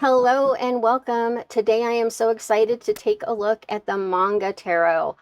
Hello and welcome. Today I am so excited to take a look at the Manga Tarot.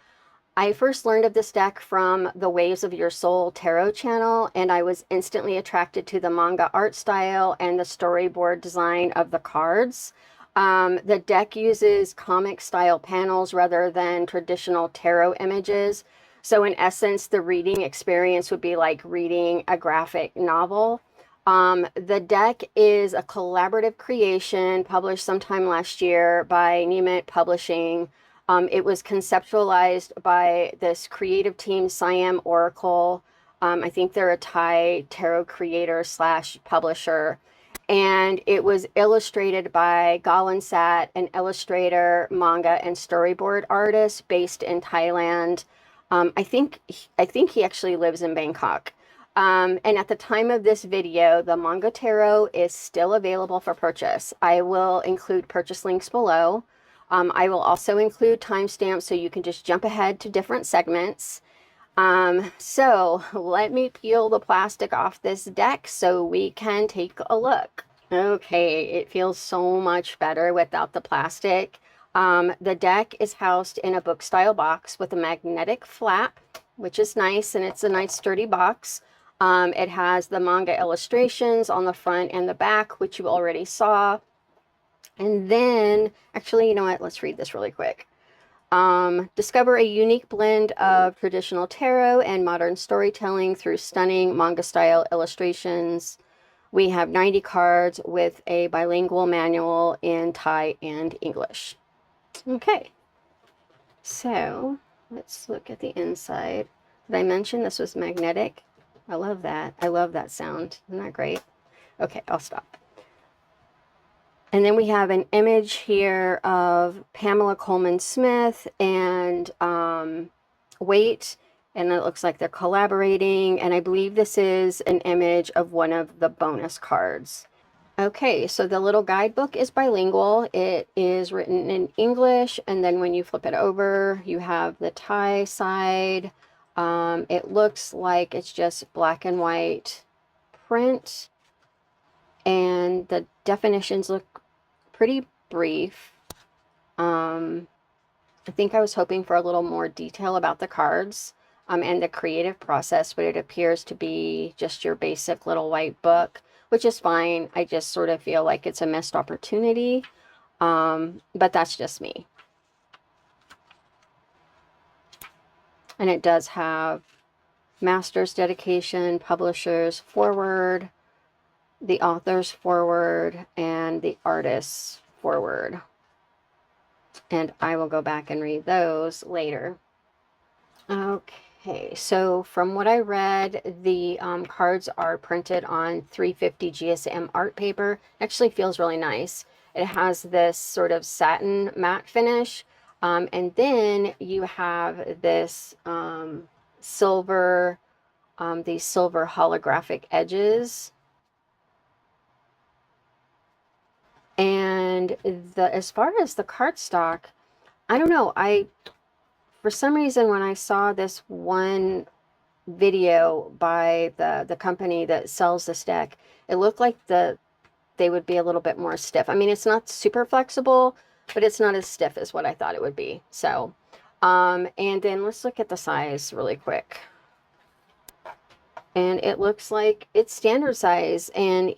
I first learned of this deck from the Waves of Your Soul Tarot channel, and I was instantly attracted to the manga art style and the storyboard design of the cards. The deck uses comic style panels rather than traditional tarot images. So in essence, the reading experience would be like reading a graphic novel. The deck is a collaborative creation published sometime last year by Nimit Publishing. It was conceptualized by this creative team, Siam Oracle. I think they're a Thai tarot creator slash publisher. And it was illustrated by Gawinsat, an illustrator, manga, and storyboard artist based in Thailand. I think he actually lives in Bangkok. And at the time of this video, the Manga Tarot is still available for purchase. I will include purchase links below. I will also include timestamps so you can just jump ahead to different segments. So let me peel the plastic off this deck so we can take a look. Okay, it feels so much better without the plastic. The deck is housed in a book style box with a magnetic flap, which is nice, and it's a nice sturdy box. It has the manga illustrations on the front and the back, which you already saw. And then, actually, you know what? Let's read this really quick. Discover a unique blend of traditional tarot and modern storytelling through stunning manga-style illustrations. We have 90 cards with a bilingual manual in Thai and English. Okay, so let's look at the inside. Did I mention this was magnetic? I love that. I love that sound. Isn't that great? Okay, I'll stop. And then we have an image here of Pamela Coleman Smith and Wait, and it looks like they're collaborating. And I believe this is an image of one of the bonus cards. Okay, so the little guidebook is bilingual. It is written in English, and then when you flip it over, you have the Thai side. It looks like it's just black and white print, and the definitions look pretty brief. I think I was hoping for a little more detail about the cards and the creative process, but it appears to be just your basic little white book, which is fine. I just sort of feel like it's a missed opportunity, but that's just me. And it does have master's dedication, publisher's forward, the author's forward, and the artist's forward. And I will go back and read those later. Okay, so from what I read, the cards are printed on 350 GSM art paper. Actually feels really nice. It has this sort of satin matte finish. And then you have this silver, these silver holographic edges. And as far as the cardstock, I don't know. For some reason, when I saw this one video by the company that sells this deck, it looked like they would be a little bit more stiff. I mean, it's not super flexible, but it's not as stiff as what I thought it would be. So, and then let's look at the size really quick. And it looks like it's standard size. And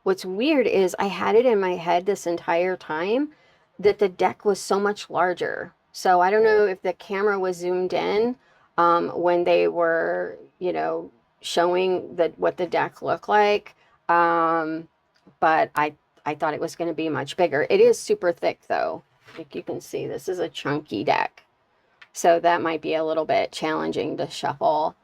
what's weird is I had it in my head this entire time that the deck was so much larger. So I don't know if the camera was zoomed in when they were, you know, showing what the deck looked like. But I thought it was going to be much bigger. It is super thick though. Like you can see, this is a chunky deck. So that might be a little bit challenging to shuffle.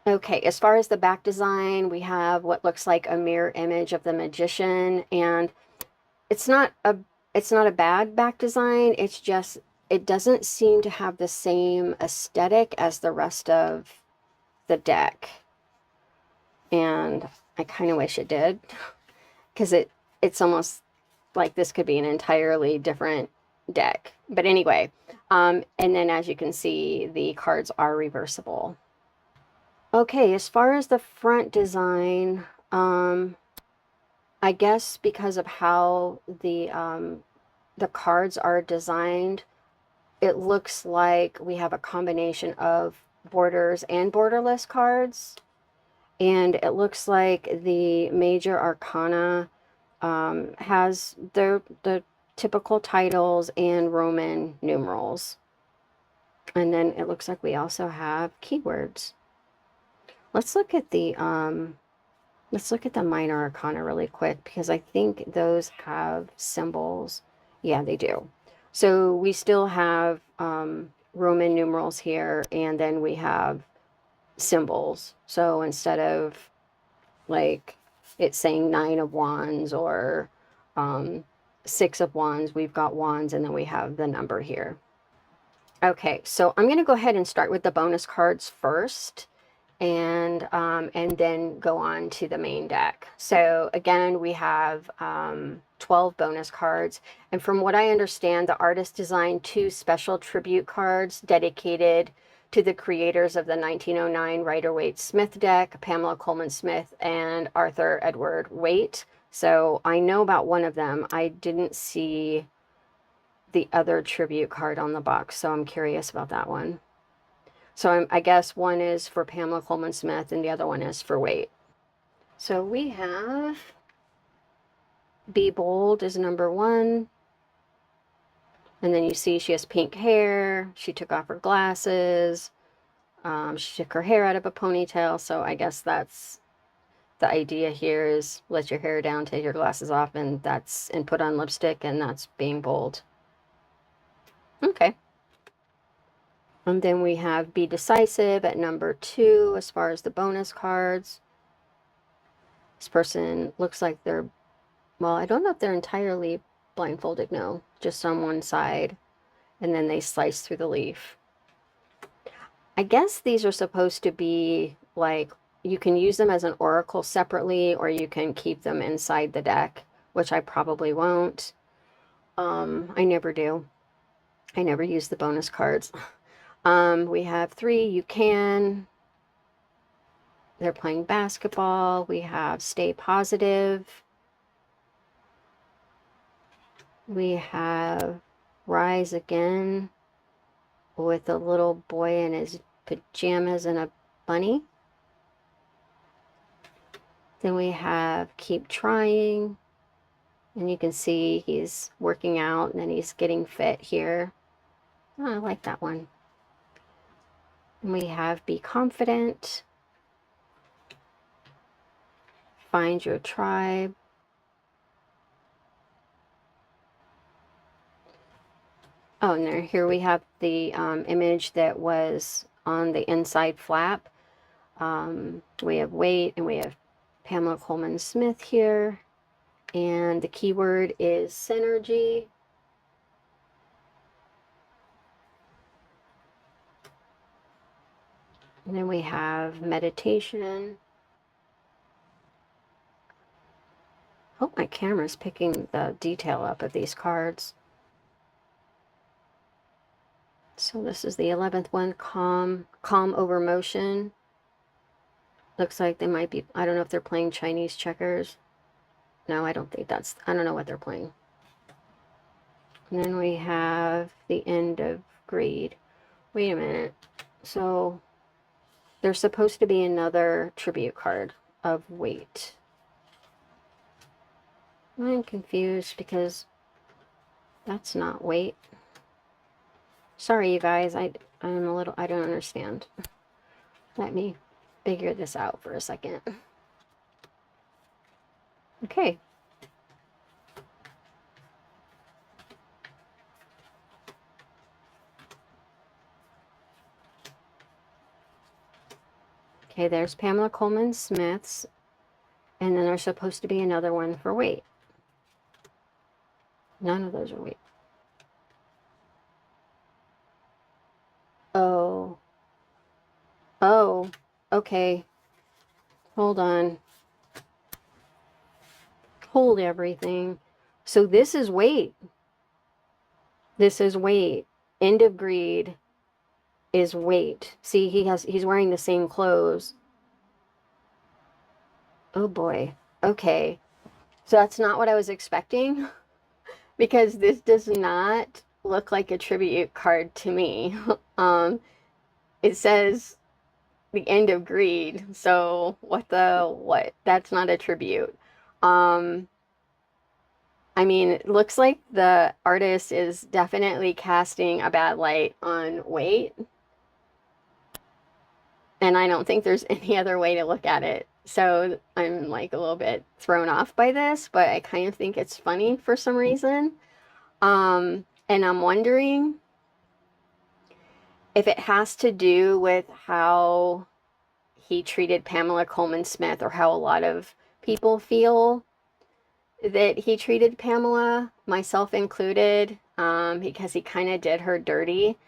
Okay, as far as the back design, we have what looks like a mirror image of the magician, and it's not a bad back design. It's just it doesn't seem to have the same aesthetic as the rest of the deck. And I kind of wish it did, because it's almost like this could be an entirely different deck. But anyway, and then as you can see, the cards are reversible. Okay, as far as the front design, I guess because of how the cards are designed, it looks like we have a combination of borders and borderless cards. And it looks like the major arcana has the typical titles and Roman numerals. And then it looks like we also have keywords. Let's look at the minor arcana really quick, because I think those have symbols. Yeah, they do. So we still have Roman numerals here, and then we have symbols. So instead of like it's saying 9 of wands or 6 of wands, we've got wands, and then we have the number here. Okay, so I'm going to go ahead and start with the bonus cards first, and then go on to the main deck. So again, we have 12 bonus cards, and from what I understand, the artist designed 2 special tribute cards dedicated to the creators of the 1909 Rider-Waite Smith deck, Pamela Coleman Smith and Arthur Edward Waite. So I know about one of them. I didn't see the other tribute card on the box, so I'm curious about that one. So I guess one is for Pamela Coleman Smith and the other one is for Waite. So we have Be Bold is number 1. And then you see she has pink hair. She took off her glasses. She took her hair out of a ponytail. So I guess that's the idea here, is let your hair down, take your glasses off, and put on lipstick, and that's being bold. Okay. And then we have Be Decisive at number 2 as far as the bonus cards. This person looks like they're, well, I don't know if they're entirely blindfolded, no, just on one side. And then they slice through the leaf. I guess these are supposed to be like, you can use them as an oracle separately, or you can keep them inside the deck, which I probably won't. I never do. I never use the bonus cards. We have 3, You Can. They're playing basketball. We have Stay Positive. We have Rise Again with a little boy in his pajamas and a bunny. Then we have Keep Trying. And you can see he's working out and then he's getting fit here. Oh, I like that one. And we have Be Confident. Find Your Tribe. Oh, and here we have the image that was on the inside flap. We have Waite and we have Pamela Coleman Smith here. And the keyword is synergy. And then we have meditation. Hope my camera's picking the detail up of these cards. So this is the 11th one, calm over motion. Looks like they might be, I don't know if they're playing Chinese checkers. No, I don't think that's, I don't know what they're playing. And then we have the End of Greed. Wait a minute. So there's supposed to be another tribute card of Waite. I'm confused because that's not Waite. Sorry, you guys. I'm a little, I don't understand. Let me figure this out for a second. Okay. Okay, there's Pamela Coleman Smith's, and then there's supposed to be another one for Waite. None of those are Waite. Oh. Oh, okay. Hold on. Hold everything. So this is Waite. This is Waite. End of Greed is Waite. See, he's wearing the same clothes. Oh boy. Okay. So that's not what I was expecting, because this does not look like a tribute card to me. It says the end of greed, so what? That's not a tribute. Um, I mean, it looks like the artist is definitely casting a bad light on weight, and I don't think there's any other way to look at it. So I'm like a little bit thrown off by this, but I kind of think it's funny for some reason. And I'm wondering if it has to do with how he treated Pamela Coleman Smith, or how a lot of people feel that he treated Pamela, myself included, because he kind of did her dirty.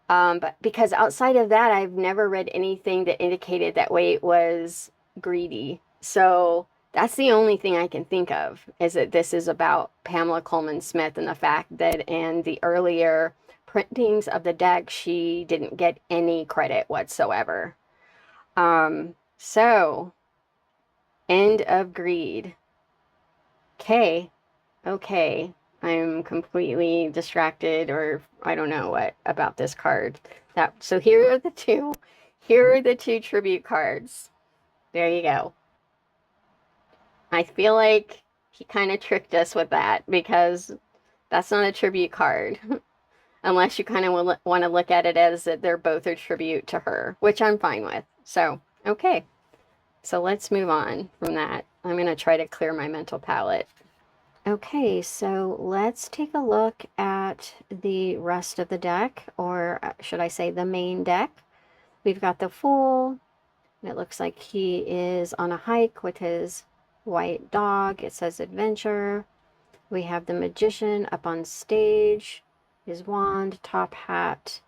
But because outside of that, I've never read anything that indicated that Wade was greedy. So that's the only thing I can think of, is that this is about Pamela Coleman Smith, and the fact that in the earlier printings of the deck, she didn't get any credit whatsoever. So end of greed. Okay. I'm completely distracted, or I don't know what about this card. So here are the two. Here are the two tribute cards. There you go. I feel like he kind of tricked us with that, because that's not a tribute card. Unless you kind of want to look at it as that they're both a tribute to her, which I'm fine with. So, okay. So let's move on from that. I'm going to try to clear my mental palette. Okay, so let's take a look at the rest of the deck, or should I say the main deck. We've got the Fool. It looks like he is on a hike with his white dog. It says adventure. We have the Magician up on stage, his wand, top hat,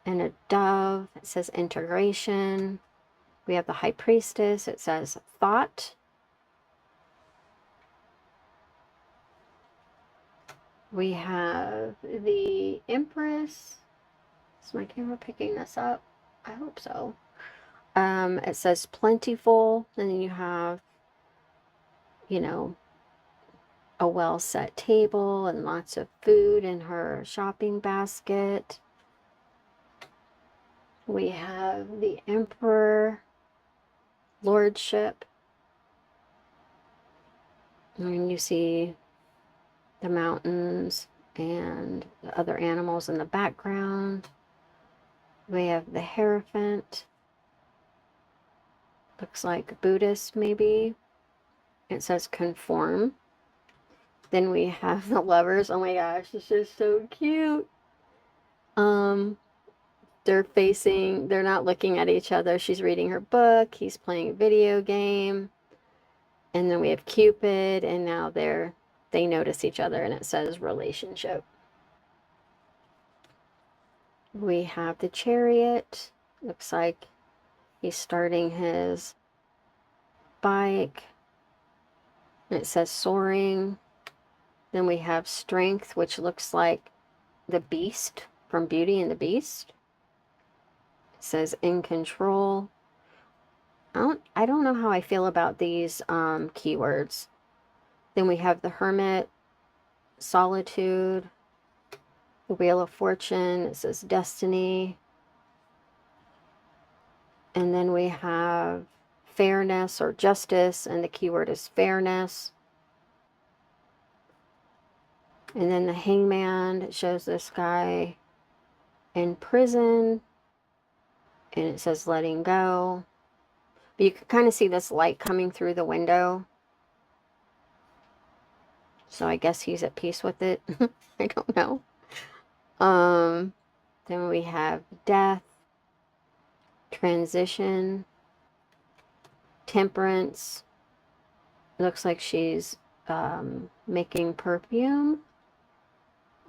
and a dove. It says integration. We have the High Priestess. It says thought. We have the Empress. Is my camera picking this up? I hope so. It says plentiful, and then you have, you know, a well-set table and lots of food in her shopping basket. We have the Emperor, Lordship, and you see the mountains and the other animals in the background. We have the Hierophant. Looks like Buddhist, maybe. It says conform. Then we have the Lovers. Oh my gosh, this is so cute. They're not looking at each other. She's reading her book. He's playing a video game. And then we have Cupid, and now they notice each other, and it says relationship. We have the Chariot. Looks like he's starting his bike. And it says soaring. Then we have Strength, which looks like the Beast from Beauty and the Beast. It says in control. I don't know how I feel about these keywords. Then we have the Hermit, Solitude, the Wheel of Fortune. It says Destiny. And then we have Fairness or Justice, and the keyword is fairness. And then the Hangman, it shows this guy in prison, and it says letting go. But you can kind of see this light coming through the window. So I guess he's at peace with it. I don't know. Then we have Death, Transition, Temperance. Looks like she's making perfume.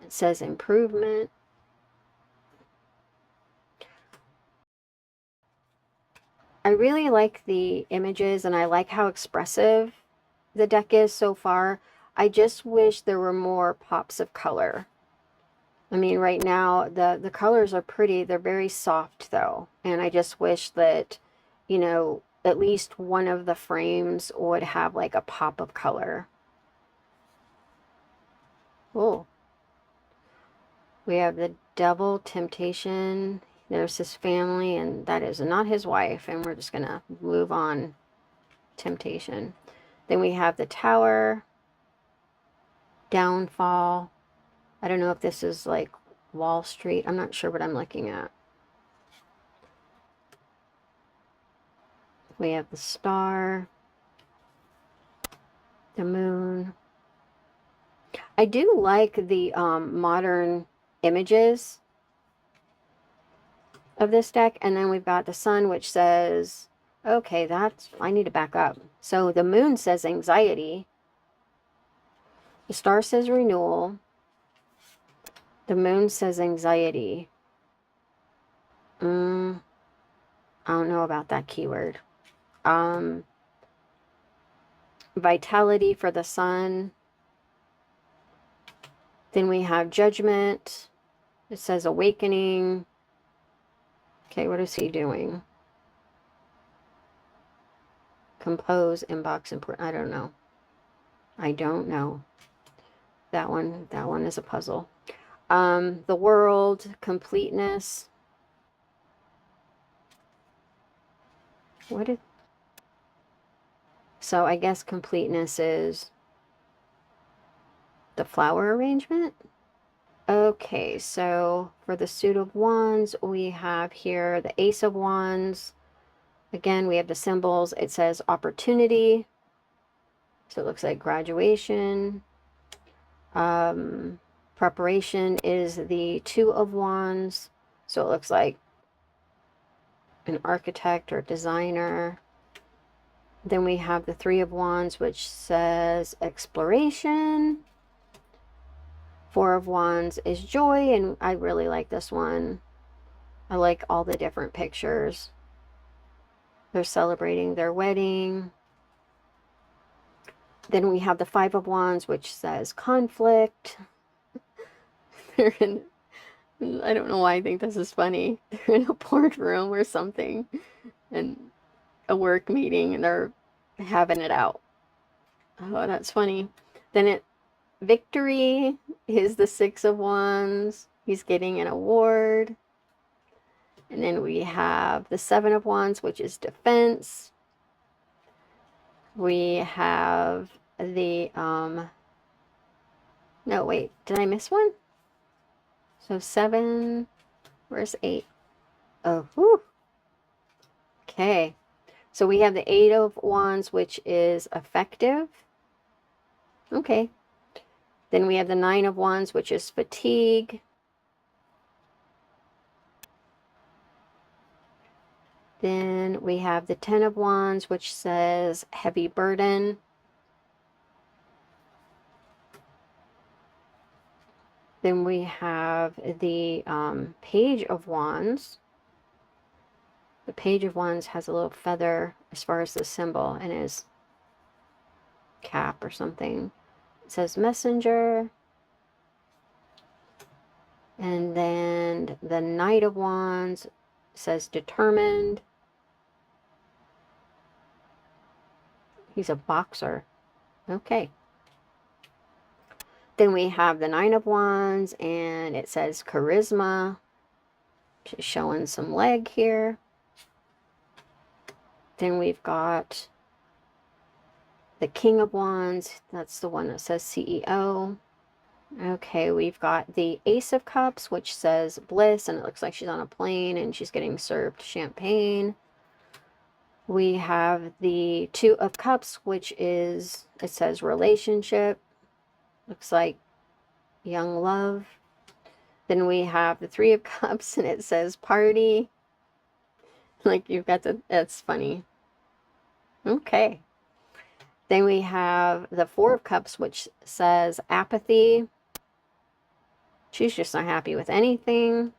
It says improvement. I really like the images, and I like how expressive the deck is so far. I just wish there were more pops of color. I mean, right now, the colors are pretty. They're very soft, though. And I just wish that, you know, at least one of the frames would have like a pop of color. Oh, we have the devil, temptation. There's his family, and that is not his wife, and we're just gonna move on. Temptation. Then we have the tower, downfall. I don't know if this is like Wall Street. I'm not sure what I'm looking at. We have the star, the moon. I do like the modern images of this deck. And then we've got the sun, which says, okay, I need to back up. So the moon says anxiety. The star says renewal. The moon says anxiety. I don't know about that keyword. Vitality for the sun. Then we have judgment. It says awakening. Okay, what is he doing? Compose, inbox, import. I don't know. I don't know. That one is a puzzle. The world, completeness. So I guess completeness is the flower arrangement. Okay, so for the suit of wands, we have here the ace of wands. Again, we have the symbols. It says opportunity. So it looks like graduation. Preparation is the two of wands. So it looks like an architect or designer. Then we have the three of wands, which says exploration. Four of wands is joy, and I really like this one. I like all the different pictures. They're celebrating their wedding. Then we have the five of wands, which says conflict. They're in, I don't know why I think this is funny. They're in a boardroom or something, and a work meeting, and they're having it out. Oh, that's funny. Then victory is the six of wands. He's getting an award. And then we have the seven of wands, which is defense. We have the no, wait, did I miss one? So 7, where's 8? Oh, whew. Okay. So we have the 8 of wands, which is effective. Okay. Then we have the 9 of wands, which is fatigue. Then we have the 10 of wands, which says heavy burden. Then we have the page of wands. The page of wands has a little feather as far as the symbol and his cap or something. It says messenger. And then the knight of wands says determined. He's a boxer. Okay. Then we have the 9 of wands, and it says charisma. Just showing some leg here. Then we've got the king of wands. That's the one that says CEO. Okay, we've got the ace of cups, which says bliss, and it looks like she's on a plane and she's getting served champagne. We have the 2 of cups, which is, it says relationship. Looks like young love. Then we have the 3 of cups, and it says party. Like you've got the, that's funny. Okay. Then we have the 4 of cups, which says apathy. She's just not happy with anything.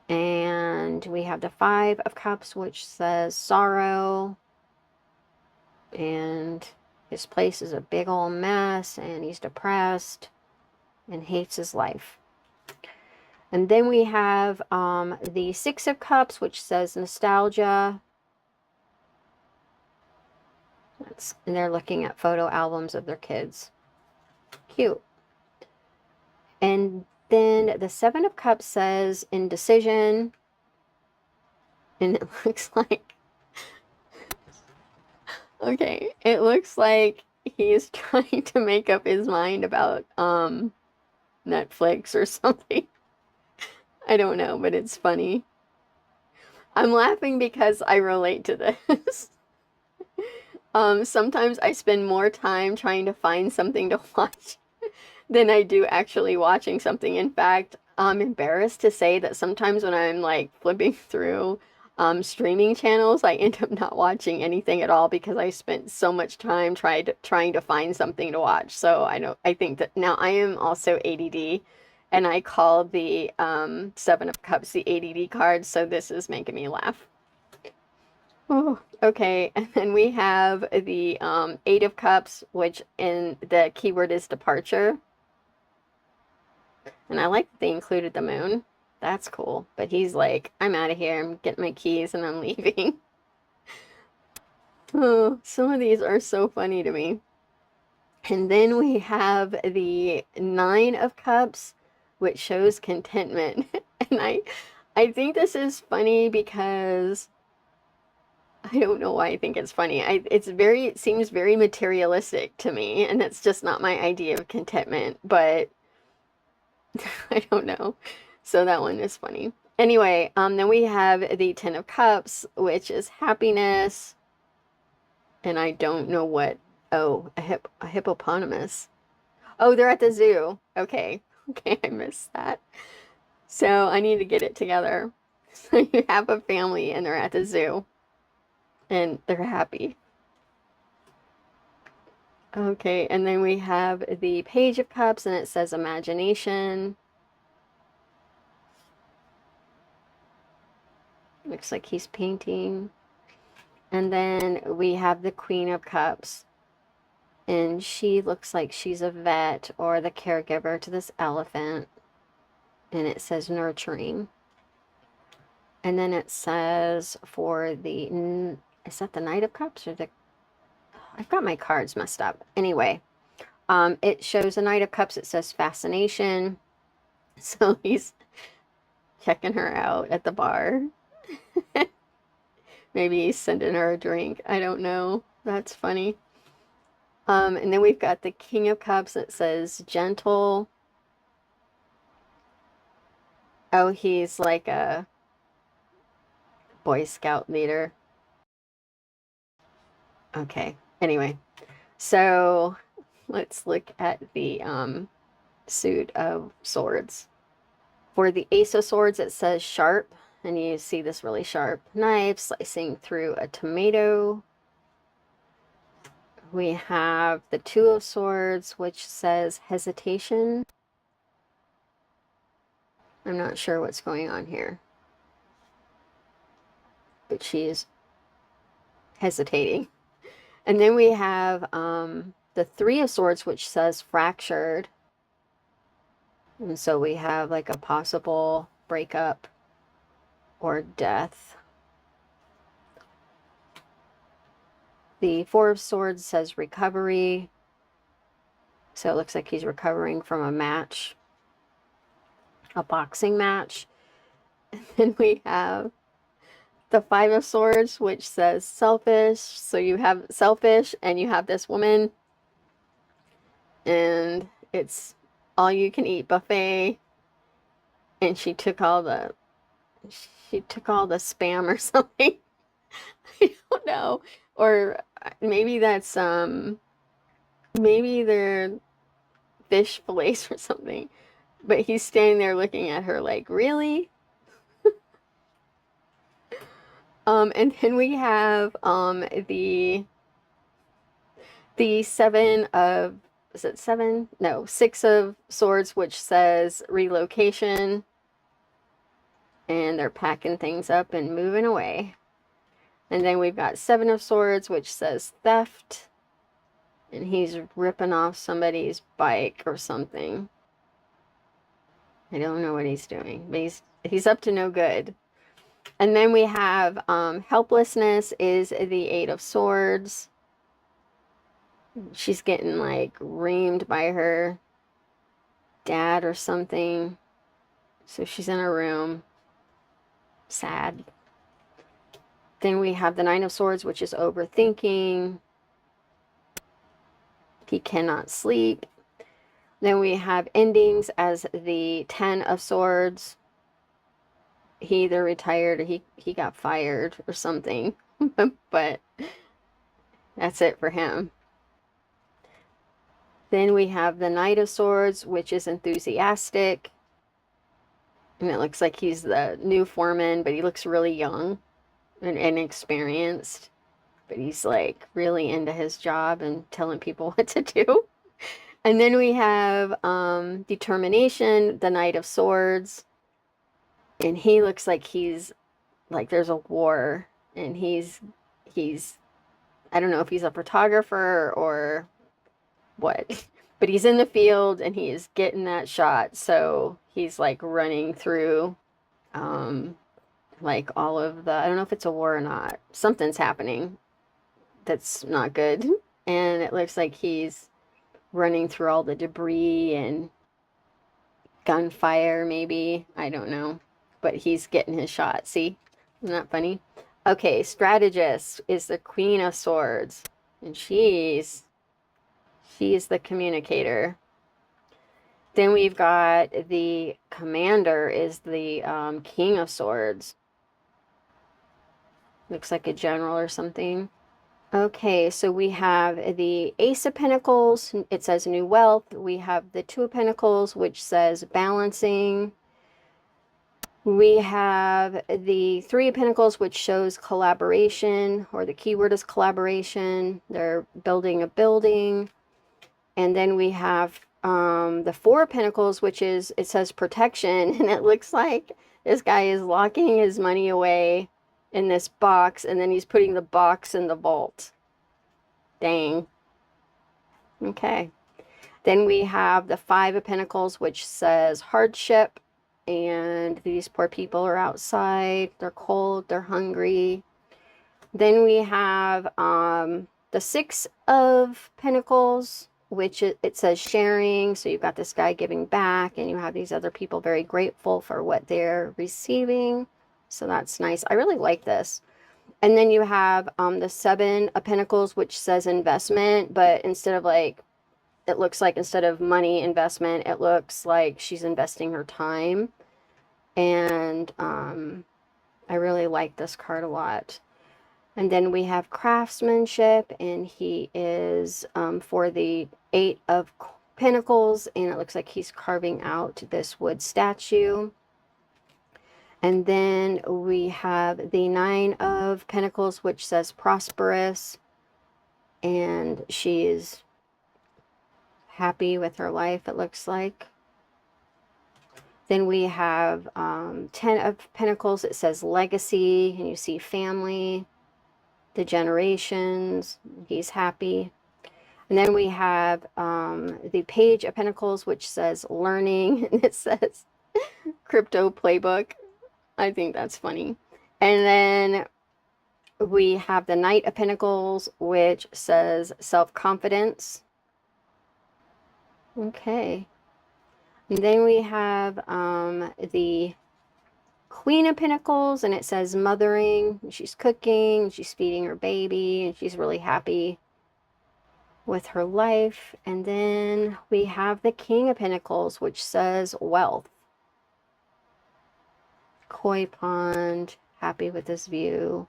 And we have the 5 of cups, which says sorrow. And his place is a big old mess, and he's depressed and hates his life. And then we have the 6 of cups, which says nostalgia. And they're looking at photo albums of their kids. Cute. And then the Seven of Cups says indecision. And it looks like, okay, it looks like he's trying to make up his mind about Netflix or something. I don't know, but it's funny. I'm laughing because I relate to this. Sometimes I spend more time trying to find something to watch than I do actually watching something. In fact, I'm embarrassed to say that sometimes when I'm like flipping through streaming channels, I end up not watching anything at all because I spent so much time trying to find something to watch. So I think that now I am also ADD, and I call the Seven of Cups the ADD card. So this is making me laugh. Oh, okay. And then we have the Eight of Cups, which in the keyword is departure. And I like that they included the moon. That's cool. But he's like, I'm out of here. I'm getting my keys and I'm leaving. Oh, some of these are so funny to me. And then we have the Nine of Cups, which shows contentment. And I think this is funny because I don't know why I think it's funny. It seems very materialistic to me, and that's just not my idea of contentment, but I don't know. So that one is funny. Anyway, then we have the Ten of Cups, which is happiness. And I don't know what, oh, a hippopotamus. Oh, they're at the zoo. Okay. Okay, I missed that. So I need to get it together. So you have a family and they're at the zoo. And they're happy. Okay, and then we have the Page of Cups, and it says imagination. Looks like he's painting. And then we have the Queen of Cups, and she looks like she's a vet or the caregiver to this elephant. And it says nurturing. And then it says for the, is that the Knight of Cups or the, I've got my cards messed up. Anyway, it shows a Knight of Cups. It says fascination. So he's checking her out at the bar. Maybe he's sending her a drink. I don't know. That's funny. And then we've got the King of Cups. It says gentle. Oh, he's like a Boy Scout leader. Okay. Anyway, so let's look at the suit of swords. For the Ace of Swords, it says sharp, and you see this really sharp knife slicing through a tomato. We have the Two of Swords, which says hesitation. I'm not sure what's going on here, but she's hesitating. And then we have the Three of Swords, which says fractured. And so we have like a possible breakup or death. The Four of Swords says recovery. So it looks like he's recovering from a match, a boxing match. And then we have the Five of Swords, which says selfish. So you have selfish and you have this woman, and it's all you can eat buffet, and she took all the spam or something. I don't know. Or maybe that's maybe they're fish fillets or something. But he's standing there looking at her like, really? And then we have the Seven of, is it seven? No, Six of Swords, which says relocation. And they're packing things up and moving away. And then we've got Seven of Swords, which says theft. And he's ripping off somebody's bike or something. I don't know what he's doing, but he's up to no good. And then we have helplessness is the Eight of Swords. She's getting like reamed by her dad or something. So she's in a room, sad. Then we have the Nine of Swords, which is overthinking. He cannot sleep. Then we have endings as the Ten of Swords. He either retired or he got fired or something. But that's it for him. Then we have the Knight of Swords, which is enthusiastic. And it looks like he's the new foreman, but he looks really young and inexperienced. But he's like really into his job and telling people what to do. And then we have determination, the Knight of Swords. And he looks like he's like there's a war, and he's I don't know if he's a photographer or what, but he's in the field and he is getting that shot. So he's like running through like all of the, I don't know if it's a war or not. Something's happening that's not good. And it looks like he's running through all the debris and gunfire, maybe. I don't know. But he's getting his shot. See? Isn't that funny? Okay, strategist is the Queen of Swords. And she is the communicator. Then we've got the commander is the King of Swords. Looks like a general or something. Okay, so we have the Ace of Pentacles. It says new wealth. We have the Two of Pentacles, which says balancing. We have the Three of Pentacles, which shows collaboration, or the keyword is collaboration. They're building a building. And then we have the Four of Pentacles, which is, it says protection. And it looks like this guy is locking his money away in this box, and then he's putting the box in the vault. Dang. Okay. Then we have the Five of Pentacles, which says hardship. And these poor people are outside. They're cold. They're hungry. Then we have the Six of Pentacles, which it says sharing. So you've got this guy giving back, and you have these other people very grateful for what they're receiving. So that's nice. I really like this. And then you have the Seven of Pentacles, which says investment, but instead of like, it looks like instead of money investment, it looks like she's investing her time. And I really like this card a lot. And then we have craftsmanship, and he is for the Eight of Pentacles, and it looks like he's carving out this wood statue. And then we have the Nine of Pentacles, which says prosperous, and she is happy with her life, it looks like. Then we have 10 of Pentacles, it says legacy, and you see family, the generations, he's happy. And then we have the Page of Pentacles, which says learning, and it says crypto playbook. I think that's funny. And then we have the Knight of Pentacles, which says self-confidence. Okay. And then we have the Queen of Pentacles, and it says mothering. She's cooking, she's feeding her baby, and she's really happy with her life. And then we have the King of Pentacles, which says wealth. Koi pond, happy with this view.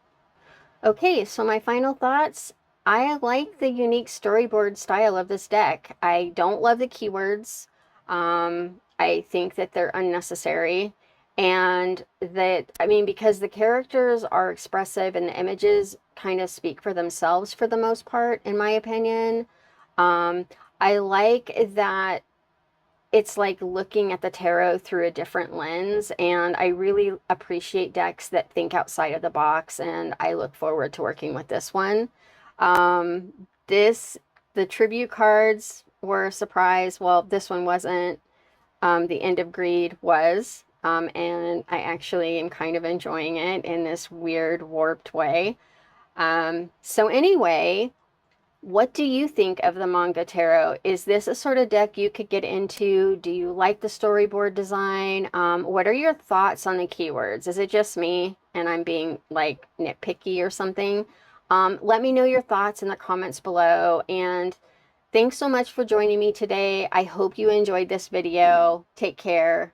Okay, so my final thoughts. I like the unique storyboard style of this deck. I don't love the keywords. I think that they're unnecessary, and that, I mean, because the characters are expressive and the images kind of speak for themselves for the most part, in my opinion. I like that it's like looking at the tarot through a different lens, and I really appreciate decks that think outside of the box, and I look forward to working with this one. The tribute cards were a surprise. Well, this one wasn't. The End of Greed was, and I actually am kind of enjoying it in this weird warped way. So anyway, What do you think of the Manga Tarot? Is this a sort of deck you could get into? Do you like the storyboard design? What are your thoughts on the keywords? Is it just me and I'm being like nitpicky or something? Let me know your thoughts in the comments below. And thanks so much for joining me today. I hope you enjoyed this video. Take care.